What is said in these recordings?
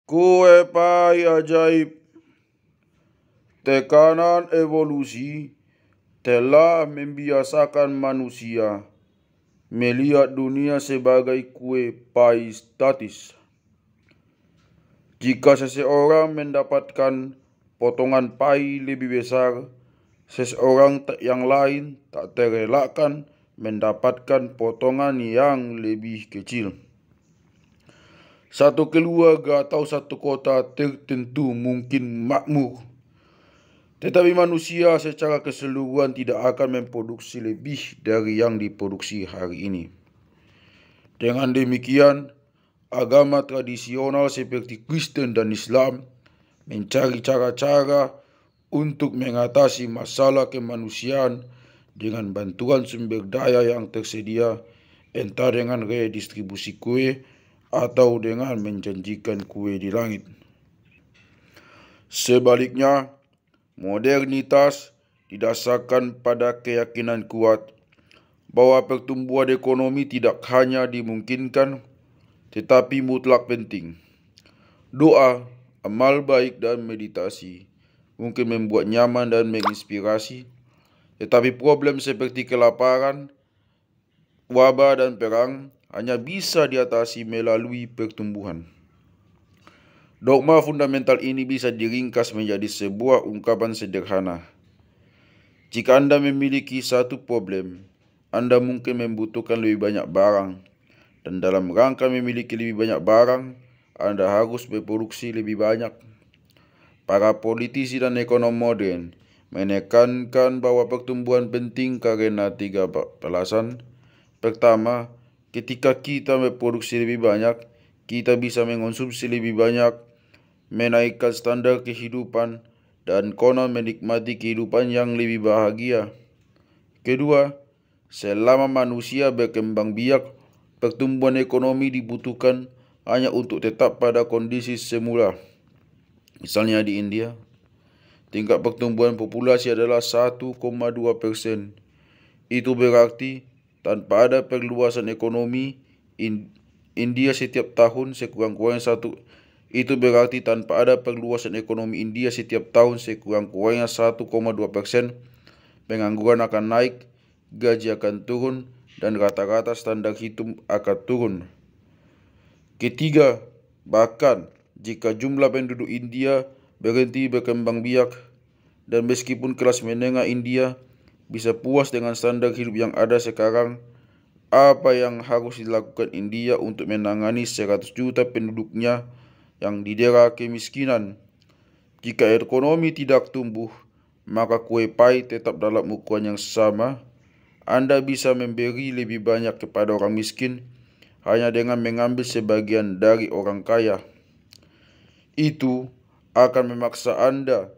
Kue pai ajaib, tekanan evolusi telah membiasakan manusia melihat dunia sebagai kue pai statis. Jika seseorang mendapatkan potongan pai lebih besar, seseorang yang lain tak terelakkan mendapatkan potongan yang lebih kecil. Satu keluarga atau satu kota tertentu mungkin makmur, tetapi manusia secara keseluruhan tidak akan memproduksi lebih dari yang diproduksi hari ini. Dengan demikian, agama tradisional seperti Kristen dan Islam mencari cara-cara untuk mengatasi masalah kemanusiaan dengan bantuan sumber daya yang tersedia, entah dengan redistribusi kue atau dengan menjanjikan kue di langit. Sebaliknya, modernitas didasarkan pada keyakinan kuat bahwa pertumbuhan ekonomi tidak hanya dimungkinkan, tetapi mutlak penting. Doa, amal baik, dan meditasi mungkin membuat nyaman dan menginspirasi, tetapi problem seperti kelaparan, wabah, dan perang hanya bisa diatasi melalui pertumbuhan. Dogma fundamental ini bisa diringkas menjadi sebuah ungkapan sederhana. Jika Anda memiliki satu problem, Anda mungkin membutuhkan lebih banyak barang, dan dalam rangka memiliki lebih banyak barang, Anda harus berproduksi lebih banyak. Para politisi dan ekonom modern menekankan bahwa pertumbuhan penting karena 3 alasan. Pertama, ketika kita memproduksi lebih banyak, kita bisa mengonsumsi lebih banyak, menaikkan standar kehidupan, dan konon menikmati kehidupan yang lebih bahagia. Kedua, selama manusia berkembang biak, pertumbuhan ekonomi dibutuhkan hanya untuk tetap pada kondisi semula. Misalnya di India, tingkat pertumbuhan populasi adalah 1,2%. Itu berarti tanpa ada perluasan ekonomi, India setiap tahun sekurang-kurangnya sekurang-kurangnya 1,2%, pengangguran akan naik, gaji akan turun, dan rata-rata standar hidup akan turun. Ketiga, bahkan jika jumlah penduduk India berhenti berkembang biak, dan meskipun kelas menengah India bisa puas dengan standar hidup yang ada sekarang, apa yang harus dilakukan India untuk menangani 100 juta penduduknya yang didera kemiskinan? Jika ekonomi tidak tumbuh, maka kue pai tetap dalam ukuran yang sama. Anda bisa memberi lebih banyak kepada orang miskin hanya dengan mengambil sebagian dari orang kaya. Itu akan memaksa Anda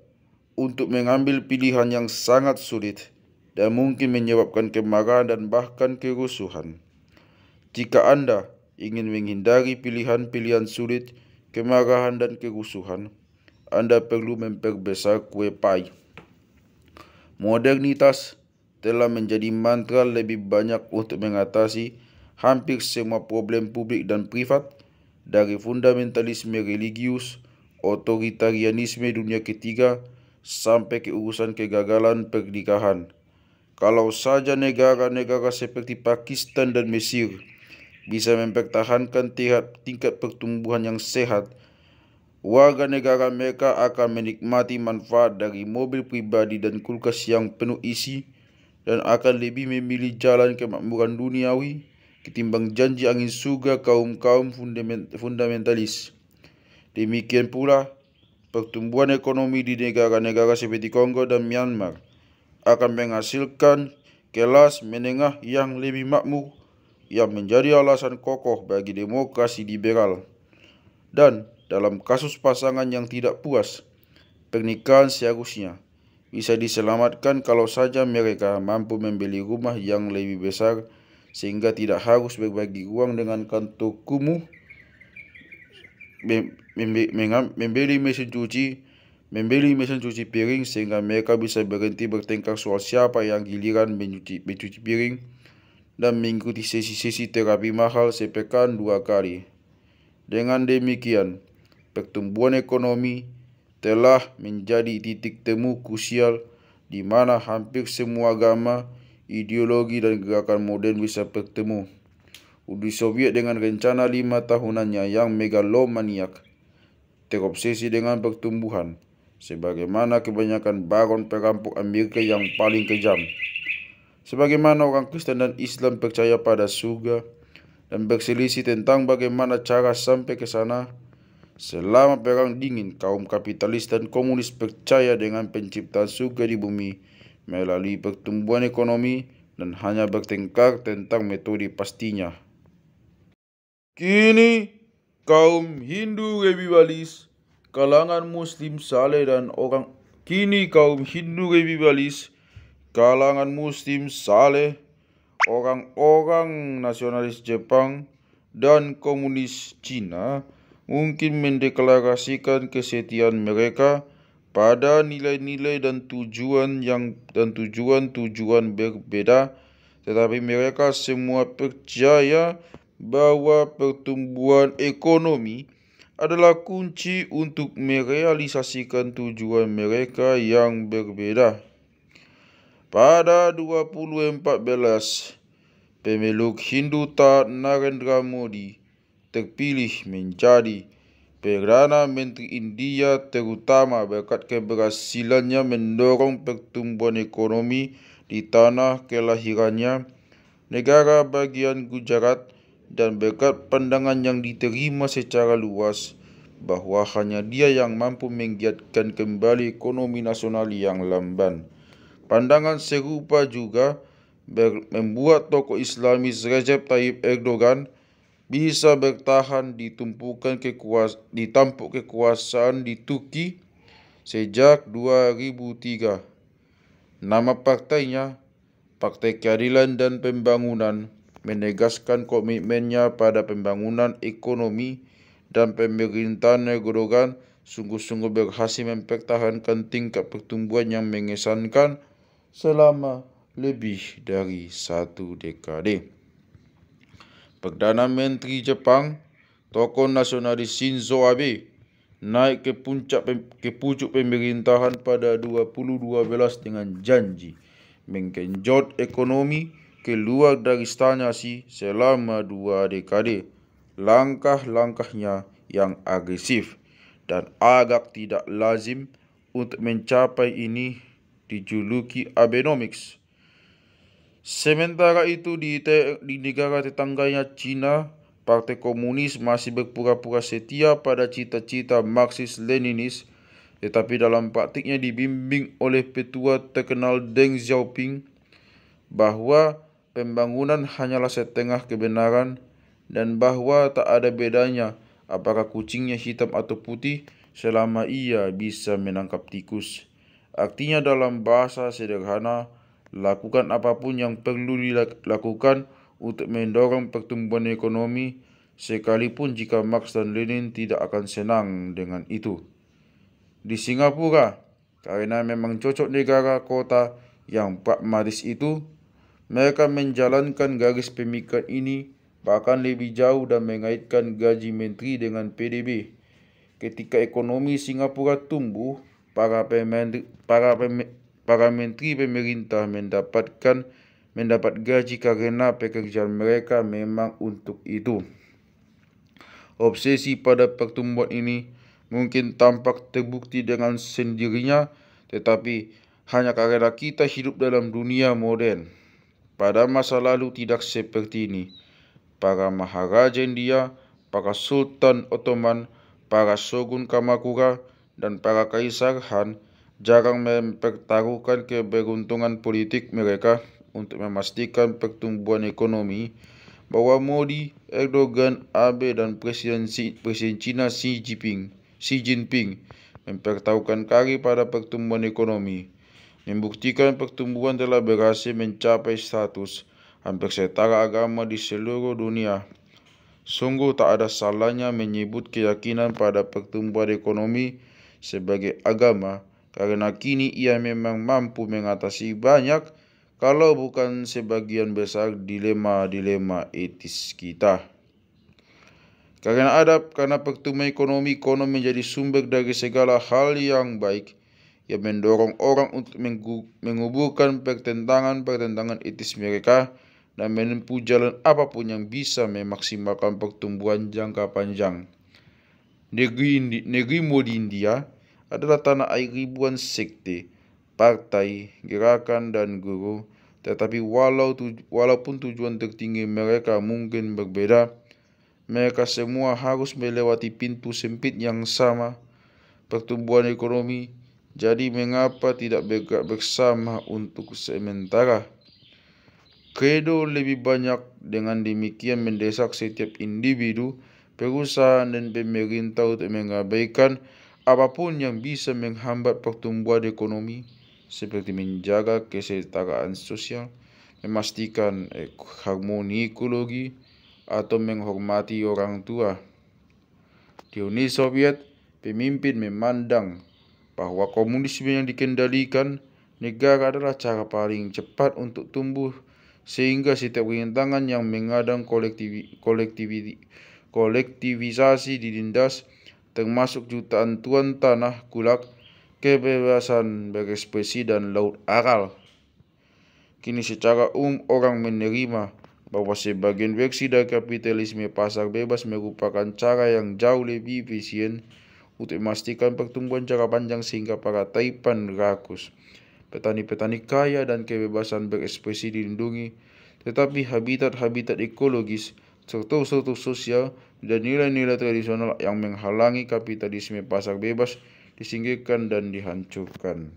untuk mengambil pilihan yang sangat sulit dan mungkin menyebabkan kemarahan dan bahkan kerusuhan. Jika Anda ingin menghindari pilihan-pilihan sulit, kemarahan, dan kerusuhan, Anda perlu memperbesar kue pai. Modernitas telah menjadi mantra lebih banyak untuk mengatasi hampir semua problem publik dan privat, dari fundamentalisme religius, otoritarianisme dunia ketiga, sampai ke urusan kegagalan pernikahan. Kalau saja negara-negara seperti Pakistan dan Mesir bisa mempertahankan tingkat pertumbuhan yang sehat, warga negara mereka akan menikmati manfaat dari mobil pribadi dan kulkas yang penuh isi, dan akan lebih memilih jalan kemakmuran duniawi ketimbang janji angin surga kaum-kaum fundamentalis. Demikian pula, pertumbuhan ekonomi di negara-negara seperti Kongo dan Myanmar akan menghasilkan kelas menengah yang lebih makmur, yang menjadi alasan kokoh bagi demokrasi liberal. Dan dalam kasus pasangan yang tidak puas, pernikahan seharusnya bisa diselamatkan kalau saja mereka mampu membeli rumah yang lebih besar, sehingga tidak harus berbagi uang dengan kantor kumuh, membeli mesin cuci piring, sehingga mereka bisa berhenti bertengkar soal siapa yang giliran mencuci piring, dan mengikuti sesi-sesi terapi mahal sepekan 2 kali. Dengan demikian, pertumbuhan ekonomi telah menjadi titik temu krusial di mana hampir semua agama, ideologi dan gerakan modern bisa bertemu. Uni Soviet dengan rencana 5 tahunannya yang megalomaniak terobsesi dengan pertumbuhan, sebagaimana kebanyakan baron perampok Amerika yang paling kejam. Sebagaimana orang Kristen dan Islam percaya pada surga dan berselisih tentang bagaimana cara sampai ke sana, selama perang dingin kaum kapitalis dan komunis percaya dengan penciptaan surga di bumi melalui pertumbuhan ekonomi dan hanya bertengkar tentang metode pastinya. Kini kaum Hindu revivalis, kalangan Muslim saleh dan orang-orang nasionalis Jepang dan komunis Cina mungkin mendeklarasikan kesetiaan mereka pada nilai-nilai dan tujuan berbeda, tetapi mereka semua percaya bahwa pertumbuhan ekonomi adalah kunci untuk merealisasikan tujuan mereka yang berbeda. Pada 2014, pemeluk Hindu taat Narendra Modi terpilih menjadi Perdana Menteri India, terutama berkat keberhasilannya mendorong pertumbuhan ekonomi di tanah kelahirannya, negara bagian Gujarat, dan berkat pandangan yang diterima secara luas bahwa hanya dia yang mampu menggiatkan kembali ekonomi nasional yang lamban. Pandangan serupa juga membuat tokoh Islamis Recep Tayyip Erdogan bisa bertahan ditampuk kekuasaan di Turki sejak 2003. Nama partainya, Partai Keadilan dan Pembangunan, menegaskan komitmennya pada pembangunan ekonomi, dan pemerintahan Erdogan sungguh-sungguh berhasil mempertahankan tingkat pertumbuhan yang mengesankan selama lebih dari 1 dekade. Perdana Menteri Jepang, tokoh nasionalis Shinzo Abe, naik ke pucuk pemerintahan pada 2012 dengan janji menggenjot ekonomi keluar dari stagnasi selama 2 dekade. Langkah-langkahnya yang agresif dan agak tidak lazim untuk mencapai ini dijuluki Abenomics. Sementara itu di negara tetangganya Cina, Partai Komunis masih berpura-pura setia pada cita-cita Marxis-Leninis, tetapi dalam praktiknya dibimbing oleh petua terkenal Deng Xiaoping bahwa pembangunan hanyalah setengah kebenaran dan bahwa tak ada bedanya apakah kucingnya hitam atau putih selama ia bisa menangkap tikus. Artinya dalam bahasa sederhana, lakukan apapun yang perlu dilakukan untuk mendorong pertumbuhan ekonomi, sekalipun jika Marx dan Lenin tidak akan senang dengan itu. Di Singapura, karena memang cocok negara kota yang pragmatis itu, mereka menjalankan garis pemikiran ini bahkan lebih jauh dan mengaitkan gaji menteri dengan PDB. Ketika ekonomi Singapura tumbuh, para menteri pemerintah mendapat gaji karena pekerjaan mereka memang untuk itu. Obsesi pada pertumbuhan ini mungkin tampak terbukti dengan sendirinya, tetapi hanya karena kita hidup dalam dunia modern. Pada masa lalu tidak seperti ini. Para maharaja India, para sultan Ottoman, para shogun Kamakura, dan para kaisar Han jarang mempertaruhkan keberuntungan politik mereka untuk memastikan pertumbuhan ekonomi. Bahwa Modi, Erdogan, Abe, dan Presiden Cina Xi Jinping mempertaruhkan karir pada pertumbuhan ekonomi, membuktikan pertumbuhan telah berhasil mencapai status hampir setara agama di seluruh dunia. Sungguh tak ada salahnya menyebut keyakinan pada pertumbuhan ekonomi sebagai agama, karena kini ia memang mampu mengatasi banyak, kalau bukan sebagian besar, dilema-dilema etis kita. Karena pertumbuhan ekonomi menjadi sumber dari segala hal yang baik, yang mendorong orang untuk menguburkan pertentangan etis mereka dan menempuh jalan apapun yang bisa memaksimalkan pertumbuhan jangka panjang. Negerimu di India adalah tanah air ribuan sekte, partai, gerakan, dan guru, tetapi walaupun tujuan tertinggi mereka mungkin berbeda, mereka semua harus melewati pintu sempit yang sama, pertumbuhan ekonomi. Jadi mengapa tidak bergerak bersama untuk sementara? Credo lebih banyak dengan demikian mendesak setiap individu, perusahaan, dan pemerintah untuk mengabaikan apapun yang bisa menghambat pertumbuhan ekonomi, seperti menjaga kesetaraan sosial, memastikan harmoni ekologi, atau menghormati orang tua. Di Uni Soviet, pemimpin memandang bahwa komunisme yang dikendalikan negara adalah cara paling cepat untuk tumbuh, sehingga setiap rintangan yang mengadang kolektivisasi ditindas, termasuk jutaan tuan tanah Gulag, kebebasan berekspresi, dan laut aral. Kini secara umum orang menerima bahwa sebagian versi dari kapitalisme pasar bebas merupakan cara yang jauh lebih efisien untuk memastikan pertumbuhan jangka panjang, sehingga para taipan rakus, petani-petani kaya, dan kebebasan berekspresi dilindungi, tetapi habitat ekologis, struktur sosial, dan nilai-nilai tradisional yang menghalangi kapitalisme pasar bebas disingkirkan dan dihancurkan.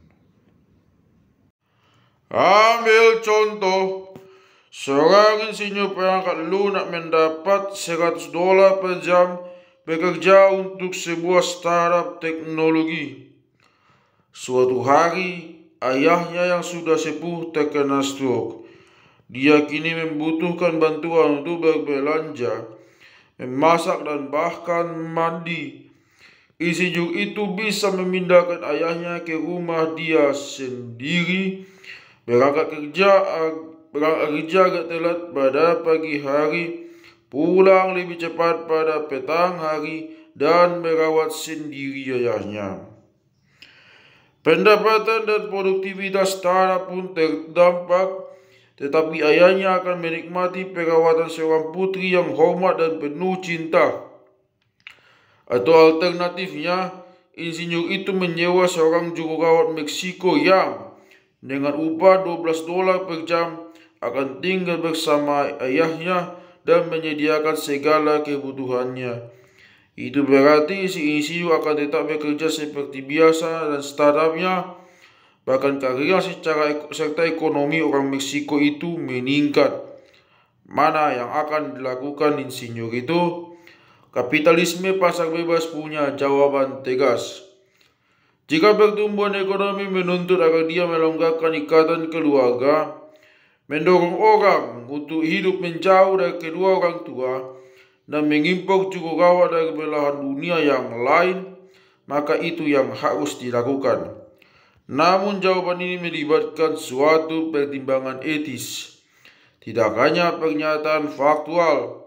Ambil contoh, seorang insinyur perangkat lunak mendapat $100 per jam bekerja untuk sebuah startup teknologi. Suatu hari, ayahnya yang sudah sepuh terkena stroke. Dia kini membutuhkan bantuan untuk berbelanja, memasak, dan bahkan mandi. Insinyur itu bisa memindahkan ayahnya ke rumah dia sendiri, berangkat kerja agak telat pada pagi hari, pulang lebih cepat pada petang hari, dan merawat sendiri ayahnya. Pendapatan dan produktivitas startup pun terdampak, tetapi ayahnya akan menikmati perawatan seorang putri yang hormat dan penuh cinta. Atau alternatifnya, insinyur itu menyewa seorang juru rawat Meksiko yang dengan upah $12 per jam akan tinggal bersama ayahnya dan menyediakan segala kebutuhannya. Itu berarti si insinyur akan tetap bekerja seperti biasa dan startupnya, bahkan karirnya serta ekonomi orang Meksiko itu meningkat. Mana yang akan dilakukan insinyur itu? Kapitalisme pasar bebas punya jawaban tegas. Jika pertumbuhan ekonomi menuntut agar dia melonggarkan ikatan keluarga, mendorong orang untuk hidup menjauh dari kedua orang tua, dan mengimpor juru rawat dari belahan dunia yang lain, maka itu yang harus dilakukan. Namun jawaban ini melibatkan suatu pertimbangan etis, tidak hanya pernyataan faktual.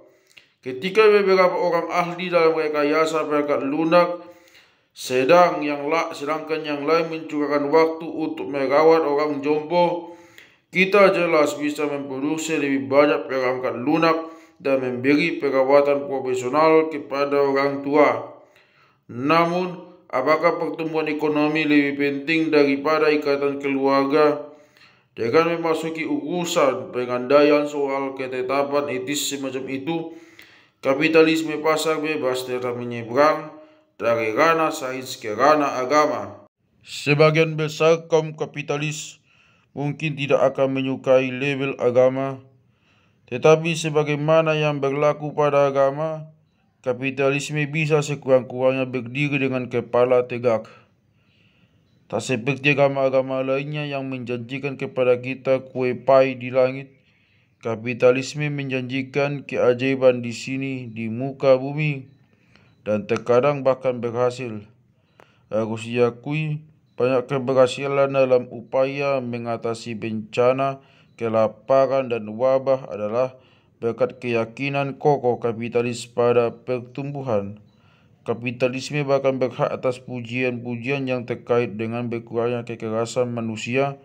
Ketika beberapa orang ahli dalam rekayasa perangkat lunak sedangkan yang lain mencurahkan waktu untuk merawat orang jompo, kita jelas bisa memproduksi lebih banyak perangkat lunak dan memberi perawatan profesional kepada orang tua. Namun, apakah pertumbuhan ekonomi lebih penting daripada ikatan keluarga? Dengan memasuki urusan pengandaian soal ketetapan etis semacam itu, kapitalisme pasar bebas tetap menyeberang dari ranah sains ke ranah agama. Sebagian besar kaum kapitalis mungkin tidak akan menyukai label agama, tetapi sebagaimana yang berlaku pada agama, kapitalisme bisa sekurang-kurangnya berdiri dengan kepala tegak. Tak seperti agama-agama lainnya yang menjanjikan kepada kita kue pai di langit, kapitalisme menjanjikan keajaiban di sini, di muka bumi, dan terkadang bahkan berhasil. Harus diakui, banyak keberhasilan dalam upaya mengatasi bencana, kelaparan, dan wabah adalah berkat keyakinan kokoh kapitalis pada pertumbuhan. Kapitalisme bahkan berhak atas pujian-pujian yang terkait dengan berkurangnya kekerasan manusia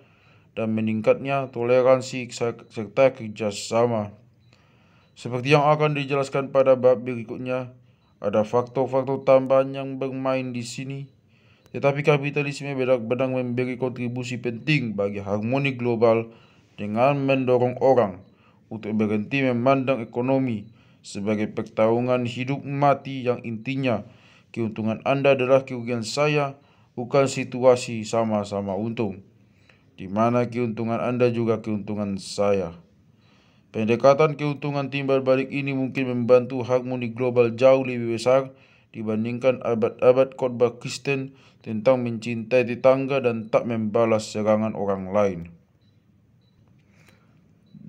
dan meningkatnya toleransi serta kerjasama. Seperti yang akan dijelaskan pada bab berikutnya, ada faktor-faktor tambahan yang bermain di sini. Tetapi kapitalisme benar-benar memberi kontribusi penting bagi harmoni global dengan mendorong orang untuk berhenti memandang ekonomi sebagai pertarungan hidup mati yang intinya keuntungan Anda adalah kerugian saya, bukan situasi sama-sama untung, di mana keuntungan Anda juga keuntungan saya. Pendekatan keuntungan timbal balik ini mungkin membantu harmoni global jauh lebih besar dibandingkan abad-abad khotbah Kristen tentang mencintai tetangga dan tak membalas serangan orang lain.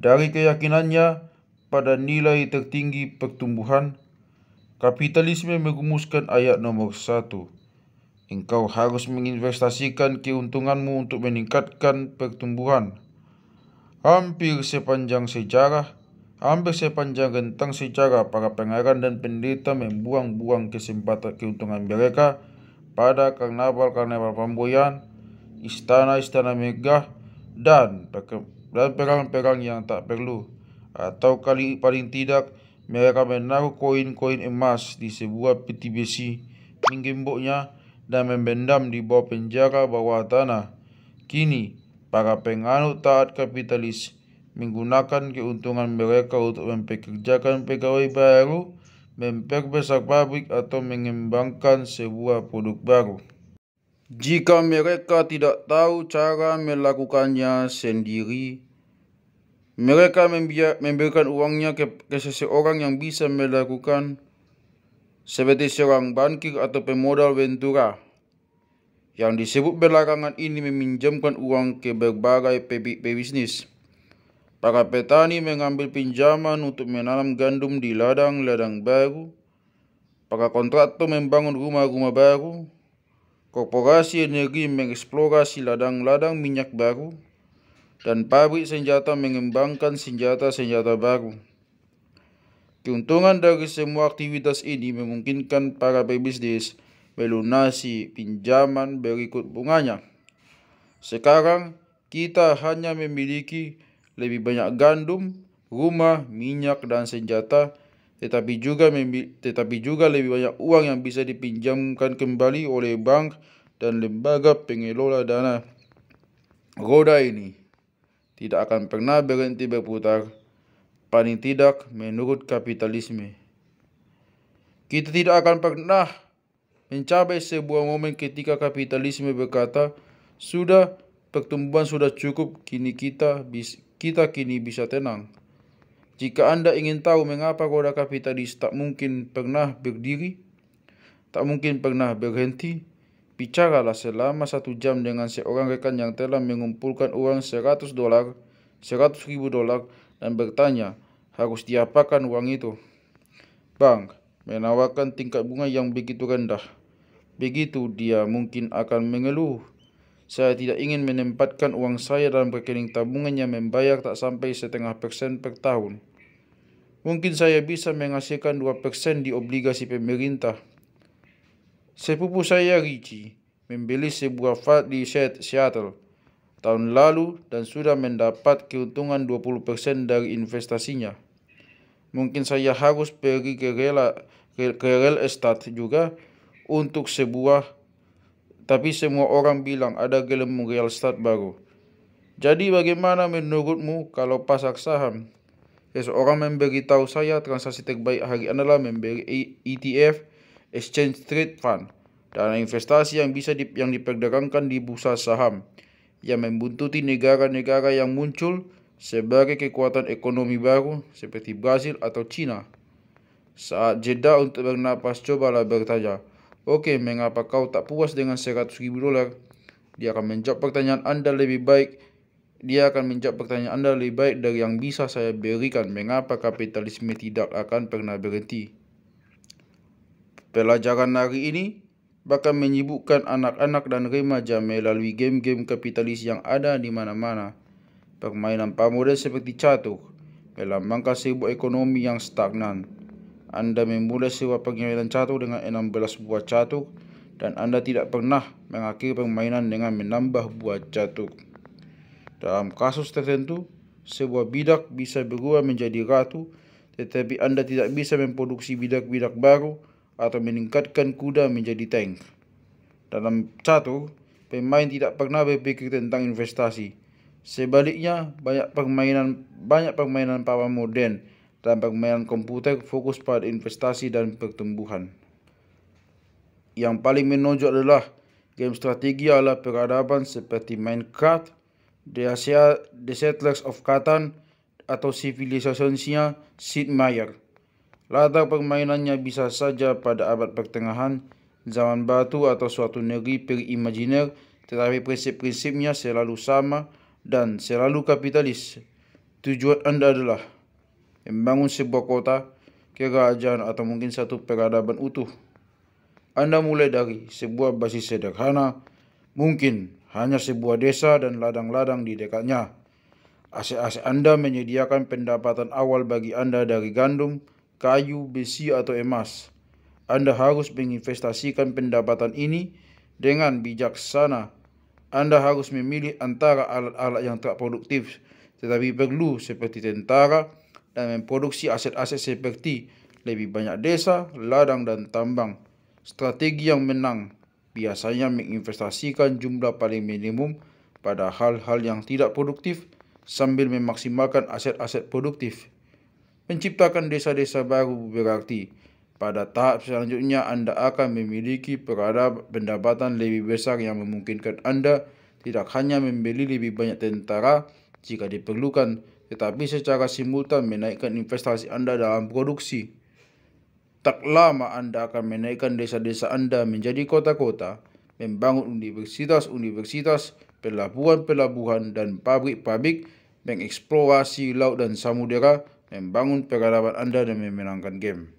Dari keyakinannya pada nilai tertinggi pertumbuhan, kapitalisme merumuskan ayat nomor 1. Engkau harus menginvestasikan keuntunganmu untuk meningkatkan pertumbuhan. Hampir sepanjang rentang sejarah, para pangeran dan pendeta membuang-buang kesempatan keuntungan mereka pada karnaval-karnaval flamboyan, istana-istana megah, dan perang-perang yang tak perlu. Atau paling tidak, mereka menaruh koin-koin emas di sebuah peti besi, menggemboknya, dan membendam di bawah penjara bawah tanah. Kini, para penganut taat kapitalis menggunakan keuntungan mereka untuk mempekerjakan pegawai baru, memperbesar pabrik, atau mengembangkan sebuah produk baru. Jika mereka tidak tahu cara melakukannya sendiri, mereka memberikan uangnya ke seseorang yang bisa melakukan, seperti seorang bankir atau pemodal ventura. Yang disebut belakangan ini meminjamkan uang ke berbagai pebisnis. Para petani mengambil pinjaman untuk menanam gandum di ladang-ladang baru. Para kontraktor membangun rumah-rumah baru. Korporasi energi mengeksplorasi ladang-ladang minyak baru. Dan pabrik senjata mengembangkan senjata-senjata baru. Keuntungan dari semua aktivitas ini memungkinkan para pebisnis melunasi pinjaman berikut bunganya. Sekarang kita hanya memiliki lebih banyak gandum, rumah, minyak, dan senjata, tetapi juga lebih banyak uang yang bisa dipinjamkan kembali oleh bank dan lembaga pengelola dana. Roda ini tidak akan pernah berhenti berputar, paling tidak menurut kapitalisme. Kita tidak akan pernah mencapai sebuah momen ketika kapitalisme berkata, sudah, pertumbuhan sudah cukup, kita kini bisa tenang. Jika Anda ingin tahu mengapa roda kapitalis tak mungkin pernah berdiri, tak mungkin pernah berhenti, bicaralah selama 1 jam dengan seorang rekan yang telah mengumpulkan uang $100 ribu dan bertanya, harus diapakan uang itu? Bank menawarkan tingkat bunga yang begitu rendah. Begitu dia mungkin akan mengeluh, saya tidak ingin menempatkan uang saya dalam rekening tabungan yang membayar tak sampai 0,5% per tahun. Mungkin saya bisa menghasilkan 2% di obligasi pemerintah. Sepupu saya Richie membeli sebuah flat di Seattle tahun lalu dan sudah mendapat keuntungan 20% dari investasinya. Mungkin saya harus pergi ke real estate juga untuk tapi semua orang bilang ada gelembung real estate baru. Jadi bagaimana menurutmu kalau pasar saham? Seseorang memberitahu saya transaksi terbaik hari adalah membeli ETF, Exchange Trade Fund, dana investasi yang diperdagangkan di bursa saham, yang membuntuti negara-negara yang muncul sebagai kekuatan ekonomi baru seperti Brasil atau China. Saat jeda untuk bernapas, cobalah bertanya, oke, mengapa kau tak puas dengan $100 ribu? Dia akan menjawab pertanyaan Anda lebih baik dari yang bisa saya berikan. Mengapa kapitalisme tidak akan pernah berhenti? Pelajaran hari ini bahkan menyibukkan anak-anak dan remaja melalui game-game kapitalis yang ada di mana-mana. Permainan pamodern seperti catur, melambangkan sebuah ekonomi yang stagnan. Anda memulai sebuah permainan catur dengan 16 buah catur, dan Anda tidak pernah mengakhiri permainan dengan menambah buah catur. Dalam kasus tertentu, sebuah bidak bisa berubah menjadi ratu, tetapi Anda tidak bisa memproduksi bidak-bidak baru atau meningkatkan kuda menjadi tank. Dalam catur, pemain tidak pernah berpikir tentang investasi. Sebaliknya, banyak permainan para modern dan permainan komputer fokus pada investasi dan pertumbuhan. Yang paling menonjol adalah game strategi ala peradaban seperti Minecraft, The Settlers of Catan, atau sivilisasinya Sid Meier. Latar permainannya bisa saja pada abad pertengahan, zaman batu, atau suatu negeri peri-imajiner, tetapi prinsip-prinsipnya selalu sama dan selalu kapitalis. Tujuan Anda adalah membangun sebuah kota, kerajaan, atau mungkin satu peradaban utuh. Anda mulai dari sebuah basis sederhana, mungkin hanya sebuah desa dan ladang-ladang di dekatnya. Aset-aset Anda menyediakan pendapatan awal bagi Anda dari gandum, kayu, besi, atau emas. Anda harus menginvestasikan pendapatan ini dengan bijaksana. Anda harus memilih antara alat-alat yang tak produktif tetapi perlu seperti tentara, dan memproduksi aset-aset seperti lebih banyak desa, ladang, dan tambang. Strategi yang menang biasanya menginvestasikan jumlah paling minimum pada hal-hal yang tidak produktif sambil memaksimalkan aset-aset produktif. Menciptakan desa-desa baru berarti pada tahap selanjutnya Anda akan memiliki pendapatan lebih besar yang memungkinkan Anda tidak hanya membeli lebih banyak tentara jika diperlukan, tetapi secara simultan menaikkan investasi Anda dalam produksi. Tak lama Anda akan menaikkan desa-desa Anda menjadi kota-kota, membangun universitas-universitas, pelabuhan-pelabuhan, dan pabrik-pabrik, mengeksplorasi laut dan samudera, membangun peradaban Anda, dan memenangkan game.